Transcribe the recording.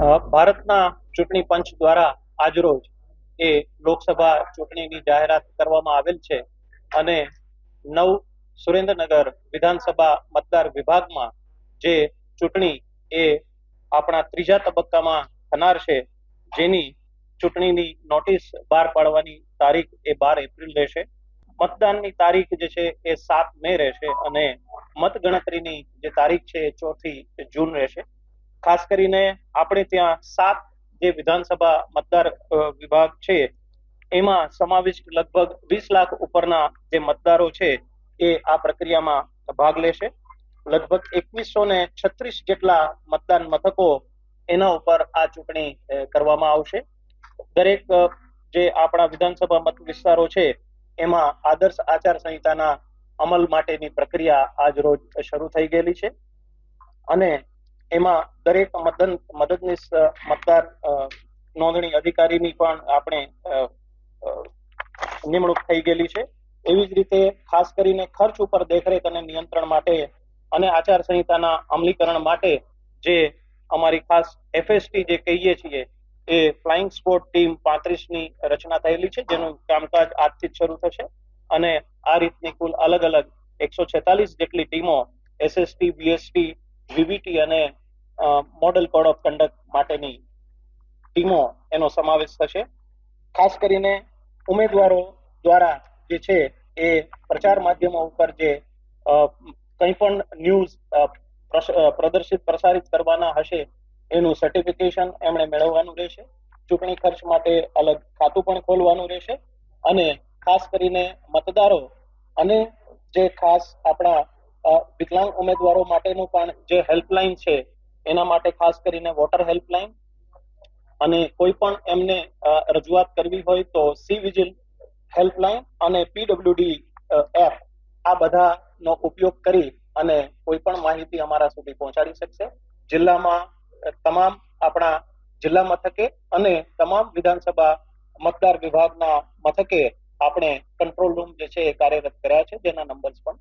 ભારતના ચૂંટણી પંચ દ્વારા આજરોજ એ લોકસભા ચૂંટણીની જાહેરાત કરવામાં આવેલ છે અને નવ સુરેન્દ્રનગર વિધાનસભા મતદાર વિભાગમાં જે ચૂંટણી એ આપણા ત્રીજા તબક્કામાં થનાર છે, જેની ચૂંટણીની નોટિસ બહાર પાડવાની તારીખ એ 12 એપ્રિલ રહેશે. મતદાનની તારીખ જે છે એ 7 મે રહેશે અને મતગણતરીની જે તારીખ છે એ 4 જૂન રહેશે. ખાસ કરીને આપણે ત્યાં 7 જે વિધાનસભા મતદાર વિભાગ છે એમાં સમાવિષ્ટ લગભગ 20 લાખ ઉપરના જે મતદારો છે એ આ પ્રક્રિયામાં ભાગ લેશે. લગભગ 2136 જેટલા મતદાન મથકો એના ઉપર આ ચૂંટણી કરવામાં આવશે. દરેક જે આપણા વિધાનસભા મત વિસ્તારો છે એમાં આદર્શ આચાર સંહિતાના અમલ માટેની પ્રક્રિયા આજ રોજ શરૂ થઈ ગયેલી છે અને એમાં દરેક મદદનીશ મતદાર નોંધણી અધિકારીની પણ આપણે નિમણૂક થઈ ગયેલી છે. એવી જ રીતે ખાસ કરીને ખર્ચ ઉપર દેખરેખ અને નિયંત્રણ માટે અને આચાર સંહિતાના અમલીકરણ માટે જે અમારી ખાસ એફએસટી જે કહીએ છીએ એ ફ્લાઇંગ સ્ક્વોડ ટીમ 35ની રચના થયેલી છે, જેનું કામકાજ આજથી જ શરૂ થશે અને આ રીતની કુલ અલગ અલગ 146 જેટલી ટીમો એસએસટી, બીએસટી, વીવીટી અને મોડલ કોડ ઓફ કન્ડક્ટ માટેની ટીમો એનો સમાવેશ થશે. ખાસ કરીને ઉમેદવારો દ્વારા જે છે એ પ્રચાર માધ્યમો ઉપર જે કંઈ પણ ન્યૂઝ પ્રસારિત કરવાના હશે એનું સર્ટિફિકેશન એમણે મેળવવાનું રહેશે. ચૂંટણી ખર્ચ માટે અલગ ખાતું પણ ખોલવાનું રહેશે અને ખાસ કરીને મતદારો અને જે ખાસ આપણા વિકલાંગ ઉમેદવારો માટેનું પણ જે હેલ્પલાઇન છે એના માટે ખાસ કરીને વોટર હેલ્પલાઇન અને કોઈ પણ એમને રજૂઆત કરવી હોય તો સી વિજિલ હેલ્પલાઇન અને પીડબ્લ્યુડી એપ, આ બધાનો ઉપયોગ કરી અને કોઈ પણ માહિતી અમારા સુધી પહોંચાડી શકશે. જિલ્લામાં તમામ આપણા જિલ્લા મથકે અને તમામ વિધાનસભા મતદાર વિભાગના મથકે આપણે કંટ્રોલ રૂમ જે છે એ કાર્યરત કર્યા છે, જેના નંબર્સ પણ